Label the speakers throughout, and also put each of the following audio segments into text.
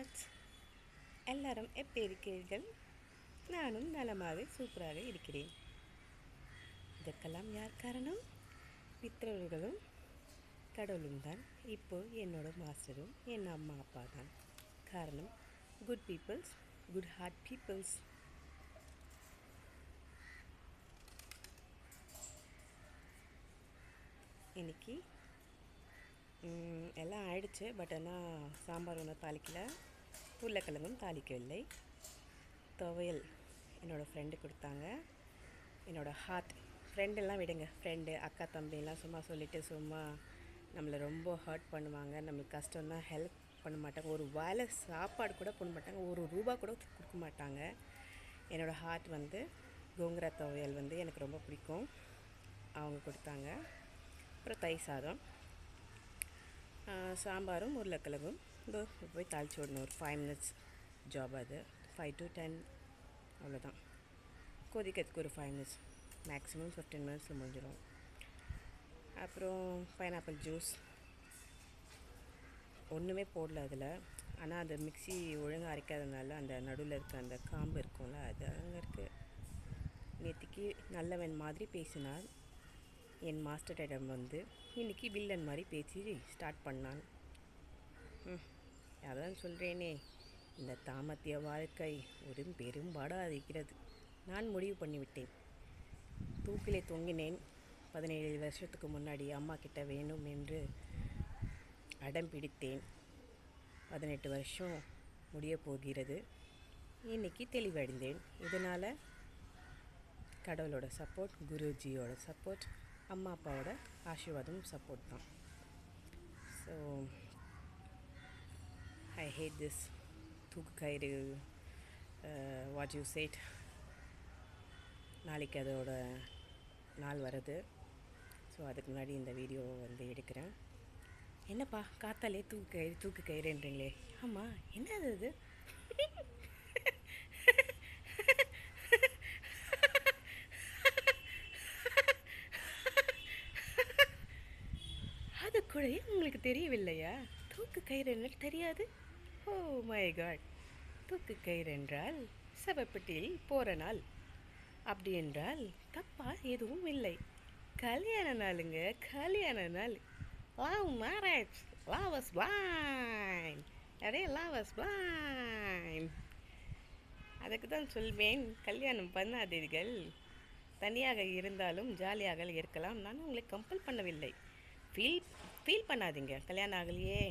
Speaker 1: Watts எல்லாரும் எப்படி இருக்கிறீர்கள்? நானும் நலமாக சூப்பராக இருக்கிறேன். இதற்கெல்லாம் யார் காரணம்? மித்திரர்களும் கடவுளும் தான். இப்போ என்னோட மாஸ்டரும் என் அம்மா அப்பா தான் காரணம். Good peoples, good heart peoples. இன்னைக்கு எல்லாம் ஆயிடுச்சு. பட் ஆனால் சாம்பார் ஒன்றும் தாளிக்கல, உருளைக்கிழங்கும் தாளிக்கவில்லை. துவையல் என்னோடய ஃப்ரெண்டு கொடுத்தாங்க. என்னோடய ஹார்ட் ஃப்ரெண்டெல்லாம் விடுங்க, ஃப்ரெண்டு அக்கா தம்பிலாம் சும்மா சொல்லிவிட்டு சும்மா நம்மளை ரொம்ப ஹர்ட் பண்ணுவாங்க. நம்மளுக்கு கஷ்டம்னா ஹெல்ப் பண்ண மாட்டாங்க, ஒரு வேலை சாப்பாடு கூட பண்ண மாட்டாங்க, ஒரு ரூபா கூட கொடுக்க மாட்டாங்க. என்னோடய ஹார்ட் வந்து கோங்கரா துவையல் வந்து எனக்கு ரொம்ப பிடிக்கும், அவங்க கொடுத்தாங்க. அப்புறம் தயிர் சாதம், சாம்பாரும் உருளைக்கிழங்கும் இதோ போய் தாளித்து விடணும். ஒரு 5 minutes ஜாப், அது 5 to 10 அவ்வளோதான். கொதிக்கிறதுக்கு ஒரு 5 minutes, மேக்ஸிமம் 15 minutes முடிஞ்சிடும். அப்புறம் பைனாப்பிள் ஜூஸ் ஒன்றுமே போடல அதில். ஆனால் அந்த மிக்ஸி ஒழுங்காக அரைக்காதனால அந்த நடுவில் இருக்க அந்த காம்பு இருக்கும்ல, அது அங்கே இருக்குது. நேற்றுக்கு நல்லவன் மாதிரி பேசினார் என் மாஸ்டரிடம் வந்து, இன்றைக்கி வில்லன் மாதிரி பேசி ஸ்டார்ட் பண்ணான். அதான் சொல்கிறேனே, இந்த தாமத்திய வாழ்க்கை ஒரு பெரும்பாடாக இருக்கிறது. நான் முடிவு பண்ணிவிட்டேன். தூக்கிலே தொங்கினேன் 17 வருஷத்துக்கு முன்னாடி. அம்மா கிட்ட வேணும் என்று அடம் பிடித்தேன். 18 வருஷம் முடிய போகிறது. இன்றைக்கி தெளிவடைந்தேன். இதனால் கடவுளோட சப்போர்ட், குருஜியோட சப்போர்ட், அம்மா அப்பாவோட ஆசீர்வாதம் சப்போர்ட் தான். ஸோ ஐ ஹேட் திஸ் தூக்கு கயிறு வாட் யூ சேட். நாளைக்கு அதோட நாள் வருது. ஸோ அதுக்கு முன்னாடி இந்த வீடியோ வந்து எடுக்கிறேன். என்னப்பா காத்தாலே தூக்கு கயிறுன்றீங்களே? ஆமாம், என்னது அது? அது கூட உங்களுக்கு தெரியவில்லையா? தூக்கு கயிறு என்ன தெரியாது? Oh my God! தூக்கு கயிறு என்றால் சவப்பெட்டியில் போகிற நாள். அப்படி என்றால் தப்பா எதுவும் இல்லை. கல்யாண நாளுங்க, கல்யாண நாள். Love marriage, lovers blind, array lovers blind. அதுக்கு தான் சொல்வேன், கல்யாணம் பண்ணாதீர்கள். தனியாக இருந்தாலும் ஜாலியாக இருக்கலாம். நான் உங்களை கம்பல் பண்ணவில்லை. ஃபீல் பண்ணாதீங்க, கல்யாணம் ஆகலையே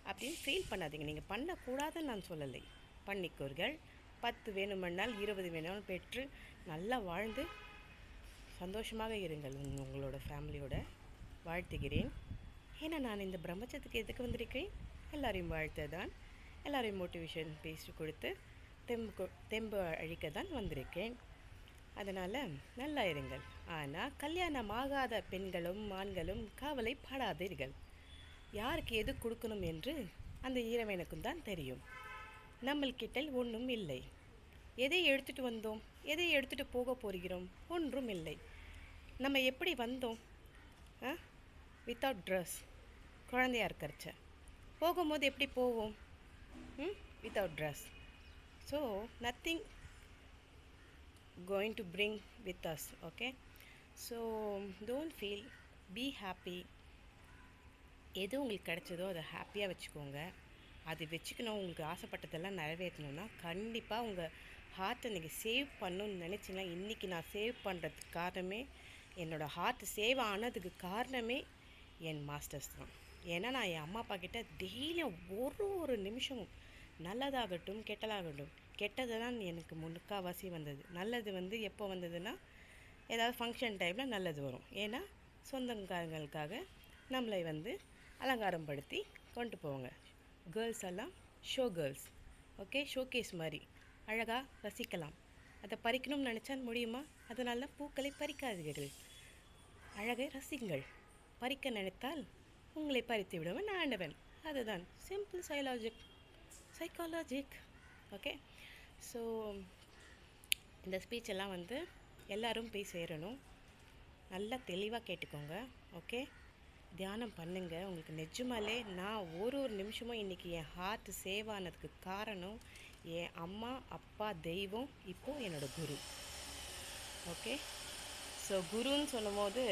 Speaker 1: அப்படின்னு ஃபீல் பண்ணாதீங்க. நீங்கள் பண்ணக்கூடாதுன்னு நான் சொல்லலை. பண்ணிக்கோர்கள். 10 வேணுமென்றால் 20 வேணாலும் பெற்று நல்லா வாழ்ந்து சந்தோஷமாக இருங்கள் உங்களோட ஃபேமிலியோட. வாழ்த்துகிறேன். ஏன்னா நான் இந்த பிரம்மச்சத்துக்கு எதுக்கு வந்திருக்கேன்? எல்லாரையும் வாழ்த்த தான், எல்லாரையும் மோட்டிவேஷன் பேசி கொடுத்து தெம்பு அழிக்க தான் வந்திருக்கேன். அதனால் நல்லா இருங்கள். ஆனால் கல்யாணம் ஆகாத பெண்களும் ஆண்களும் கவலைப்படாதீர்கள். யாருக்கு எது கொடுக்கணும் என்று அந்த இறைவனுக்கும் தான் தெரியும். நம்மள்கிட்ட ஒன்றும் இல்லை. எதை எடுத்துகிட்டு வந்தோம், எதை எடுத்துகிட்டு போக போகிறோம்? ஒன்றும் இல்லை. நம்ம எப்படி வந்தோம்? வித்தவுட் ட்ரெஸ், குழந்தையா இருக்கிறச்ச போகும்போது எப்படி போவோம்? Without dress. So nothing going to bring with us, okay? So don't feel, be happy. எது உங்களுக்கு கிடைச்சதோ அதை ஹாப்பியாக வச்சுக்கோங்க. அது வச்சுக்கணும். உங்களுக்கு ஆசைப்பட்டதெல்லாம் நிறைவேற்றணும்னா கண்டிப்பாக உங்கள் ஹார்ட்டை நீங்கள் சேவ் பண்ணணும்னு நினச்சிங்கன்னா, இன்றைக்கி நான் சேவ் பண்ணுறதுக்கு காரணமே, என்னோடய ஹார்ட் சேவ் ஆனதுக்கு காரணமே என் மாஸ்டர்ஸ் தான். ஏன்னா நான் என் அம்மா அப்பா கிட்ட டெய்லியும் ஒரு நிமிஷமும் நல்லதாகட்டும் கெட்டதாகட்டும், கெட்டது தான் எனக்கு முழுக்காவாசி வந்தது. நல்லது வந்து எப்போ வந்ததுன்னா, ஏதாவது ஃபங்க்ஷன் டைமில் நல்லது வரும். ஏன்னா சொந்தக்காரங்களுக்காக நம்மளை வந்து அலங்காரம் படுத்தி கொண்டு போவாங்க. கேர்ள்ஸ் எல்லாம் ஷோ கேர்ள்ஸ், ஓகே, ஷோகேஸ் மாதிரி அழகாக ரசிக்கலாம். அதை பறிக்கணும்னு நினச்சா முடியுமா? அதனால தான் பூக்களை பறிக்காதீர்கள், அழகை ரசிங்கள். பறிக்க நினைத்தால் உங்களை பறித்து விடுவேன் ஆண்டவன். அதுதான் சிம்பிள் சைக்காலஜிக், ஓகே. ஸோ இந்த ஸ்பீச்செல்லாம் வந்து எல்லோரும் போய் சேரணும். நல்லா தெளிவாக கேட்டுக்கோங்க, ஓகே. தியானம் பண்ணுங்க. உங்களுக்கு நிஜமாலே நான் ஒரு ஒரு நிமிஷமும் இன்றைக்கி என் ஹார்ட் சேவ் ஆனதுக்கு காரணம் என் அம்மா, அப்பா, தெய்வம், இப்போது என்னோடய குரு. ஓகே, ஸோ குருன்னு சொல்லும்போது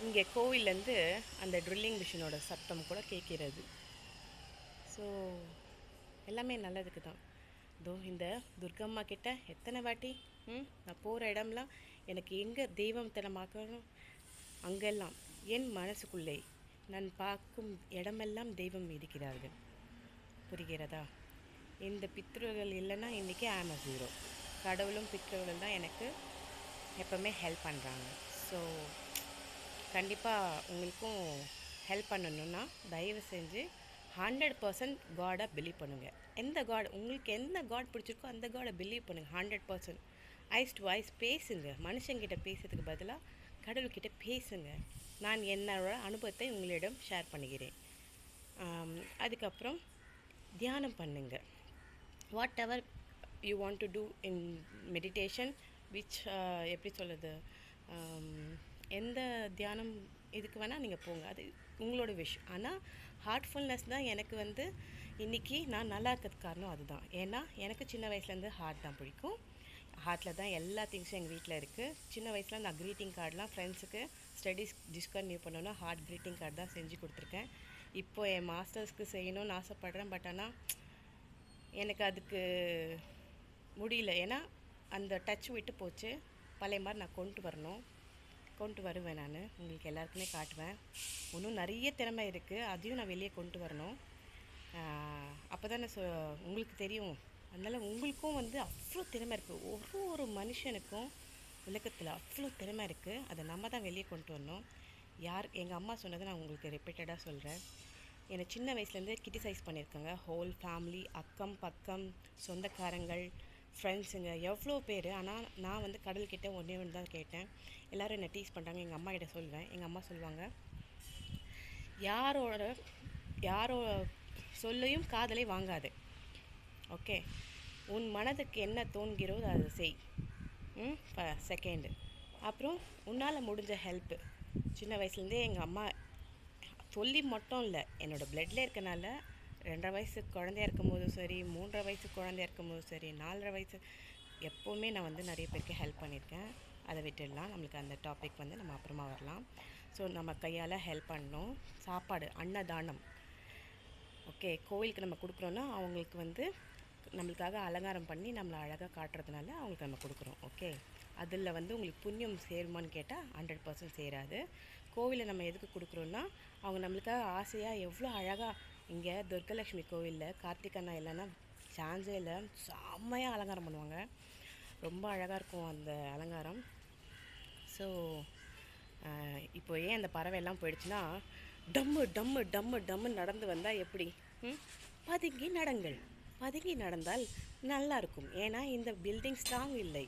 Speaker 1: இங்கே கோவிலேருந்து அந்த ட்ரில்லிங் மிஷினோட சத்தம் கூட கேட்கிறது. ஸோ எல்லாமே நல்லதுக்கு தான். இதோ இந்த துர்கம்மா கிட்ட எத்தனை வாட்டி நான் போகிற இடம்லாம் எனக்கு எங்கே தெய்வம் தனமாக்கணும், அங்கெல்லாம் என் மனசுக்குள்ளே நான் பார்க்கும் இடமெல்லாம் தெய்வம் இருக்கிறார்கள். புரிகிறதா? இந்த பித்ருகள் இல்லைன்னா இன்றைக்கி ஆம் ஜீரோ. கடவுளும் பித்ருகள் தான் எனக்கு எப்போவுமே ஹெல்ப் பண்ணுறாங்க. ஸோ கண்டிப்பாக உங்களுக்கும் ஹெல்ப் பண்ணணுன்னா தயவு செஞ்சு 100% காடை பிலீவ் பண்ணுங்கள். எந்த காட் உங்களுக்கு எந்த காட் பிடிச்சிருக்கோ அந்த காடை பிலீவ் பண்ணுங்கள். 100% ஐஸ் டு ஐஸ் பேசுங்க. மனுஷங்கிட்ட பேசுறதுக்கு பதிலாக கடவுள்கிட்ட பேசுங்க. நான் என்னோட அனுபவத்தை உங்களிடம் ஷேர் பண்ணுகிறேன். அதுக்கப்புறம் தியானம் பண்ணுங்க. Whatever you want to do in meditation, which எப்படி சொல்லுது, எந்த தியானம் இதுக்கு வேணால் நீங்கள் போங்க, அது உங்களோட விஷ். ஆனால் ஹார்ட்ஃபுல்னஸ் தான் எனக்கு வந்து இன்றைக்கி நான் நல்லா இருக்கிறதுக்கு காரணம் அதுதான். ஏன்னா எனக்கு சின்ன வயசுலேருந்து ஹார்ட் தான் பிடிக்கும். ஹார்ட்டில் தான் எல்லா திங்ஸும் எங்கள் வீட்டில் இருக்குது. சின்ன வயசில் நான் க்ரீட்டிங் கார்டெலாம் ஃப்ரெண்ட்ஸுக்கு ஸ்டடீஸ் டிஸ்கன்டினியூ பண்ணணுன்னா ஹார்ட் க்ரீட்டிங் கார்டு தான் செஞ்சு கொடுத்துருக்கேன். இப்போது என் மாஸ்டர்ஸ்க்கு செய்யணும்னு ஆசைப்பட்றேன். பட் ஆனால் எனக்கு அதுக்கு முடியல. ஏன்னா அந்த டச் விட்டு போச்சு. பழைய மாதிரி நான் கொண்டு வருவேன். நான் உங்களுக்கு எல்லாருக்குமே காட்டுவேன். இன்னும் நிறைய திறமை இருக்குது, அதையும் நான் வெளியே கொண்டு வரணும். அப்போ தானே உங்களுக்கு தெரியும். அதனால் உங்களுக்கும் வந்து அவ்வளோ திறமை இருக்குது. ஒரு மனுஷனுக்கும் உலகத்தில் அவ்வளோ திறமை இருக்குது. அதை நம்ம தான் வெளியே கொண்டு வரணும். எங்கள் அம்மா சொன்னதை நான் உங்களுக்கு ரிப்பீட்டடாக சொல்கிறேன். என்னை சின்ன வயசுலேருந்து கிரிட்டிசைஸ் பண்ணியிருக்காங்க. ஹோல் ஃபேமிலி, அக்கம் பக்கம், சொந்தக்காரங்கள், ஃப்ரெண்ட்ஸுங்க, எவ்வளோ பேர். ஆனால் நான் வந்து கடல்கிட்ட ஒன்றே ஒன்று தான் கேட்டேன். எல்லோரும் என்னை டீஸ் பண்ணுறாங்க. எங்கள் அம்மா கிட்ட சொல்லுவேன். எங்கள் அம்மா சொல்லுவாங்க, யாரோ சொல்லையும் காதலை வாங்காது. ஓகே, உன் மனதுக்கு என்ன தோன்கிறதோ அதை செய். செகண்டு, அப்புறம் உன்னால் முடிஞ்ச ஹெல்ப்பு. சின்ன வயசுலேருந்தே எங்கள் அம்மா சொல்லி மட்டும் இல்லை, என்னோடய பிளட்டில் இருக்கனால 2.5 வயசு குழந்தையா இருக்கும் போதும் சரி, 3.5 வயசு குழந்தையா இருக்கும் போதும் சரி, 4.5 வயசு, எப்போவுமே நான் வந்து நிறைய பேருக்கு ஹெல்ப் பண்ணியிருக்கேன். அதை விட்டுடலாம், நம்மளுக்கு அந்த டாபிக் வந்து நம்ம அப்புறமா வரலாம். ஸோ நம்ம கையால் ஹெல்ப் பண்ணணும். சாப்பாடு, அன்னதானம். ஓகே, கோவிலுக்கு நம்ம கொடுக்குறோன்னா அவங்களுக்கு வந்து நம்மளுக்காக அலங்காரம் பண்ணி நம்மளை அழகாக காட்டுறதுனால அவங்களுக்கு நம்ம கொடுக்குறோம். ஓகே, அதில் வந்து உங்களுக்கு புண்ணியம் சேருமான்னு கேட்டால் 100% சேராது. கோவிலை நம்ம எதுக்கு கொடுக்குறோன்னா அவங்க நம்மளுக்காக ஆசையாக எவ்வளோ அழகாக, இங்கே துர்கலக்ஷ்மி கோவிலில் கார்த்திக் அண்ணா இல்லைன்னா சான்ஸே இல்லை, செம்மையாக அலங்காரம் பண்ணுவாங்க. ரொம்ப அழகாக இருக்கும் அந்த அலங்காரம். ஸோ இப்போ ஏன் அந்த பறவையெல்லாம் போயிடுச்சுன்னா, டம்மு டம்மு டம்மு டம்மு நடந்து வந்தால் எப்படி? பதுங்கி நடந்தால் நல்லாயிருக்கும். ஏன்னா இந்த பில்டிங் ஸ்ட்ராங் இல்லை.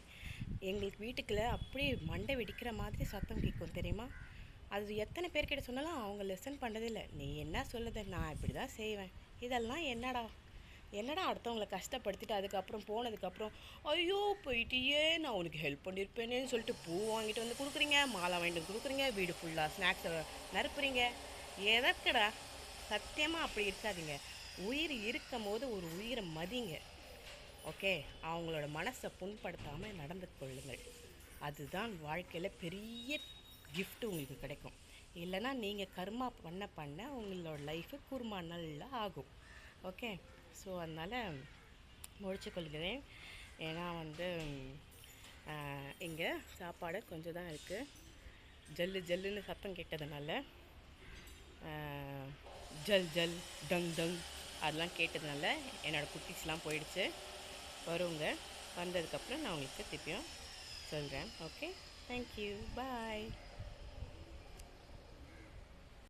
Speaker 1: எங்களுக்கு வீட்டுக்குள்ளே அப்படியே மண்டை வெடிக்கிற மாதிரி சத்தம் கேட்கும் தெரியுமா? அது எத்தனை பேர்கிட்ட சொன்னாலும் அவங்க லெசன் பண்ணுறதில்லை. நீ என்ன சொல்லுது, நான் இப்படி தான் செய்வேன். இதெல்லாம் என்னடா அடுத்தவங்களை கஷ்டப்படுத்திட்டு அதுக்கப்புறம் போனதுக்கப்புறம் ஐயோ போயிட்டியே, நான் உனக்கு ஹெல்ப் பண்ணியிருப்பேனேன்னு சொல்லிட்டு பூ வாங்கிட்டு வந்து கொடுக்குறீங்க, மாலை வாங்கிட்டு வந்து கொடுக்குறீங்க, வீடு ஃபுல்லாக ஸ்நாக்ஸை நிரப்புறீங்க. எதற்கடா? சத்தியமாக அப்படி இருக்காதீங்க. உயிர் இருக்கும் போது ஒரு உயிரை மதிங்க. ஓகே, அவங்களோட மனசை புண்படுத்தாமல் நடந்து கொள்ளுங்கள். அதுதான் வாழ்க்கையில் பெரிய கிஃப்ட்டு உங்களுக்கு கிடைக்கும். இல்லைனா நீங்கள் கர்மா பண்ண உங்களோட லைஃபு குருமா நல்லா ஆகும். ஓகே, ஸோ அதனால் முடிச்சு கொள்கிறேன். ஏன்னா வந்து இங்கே சாப்பாடு கொஞ்சம் தான் இருக்குது. ஜல்லுன்னு சத்தம் கேட்டதுனால ஜல் ஜல் டங் டங் அதெல்லாம் கேட்டதுனால என்னோடய குட்டீஸ்லாம் போயிடுச்சு. வருங்க, வந்ததுக்கப்புறம் நான் உங்களுக்கு திருப்பியும் சொல்கிறேன். ஓகே, தேங்க்யூ, பாய்.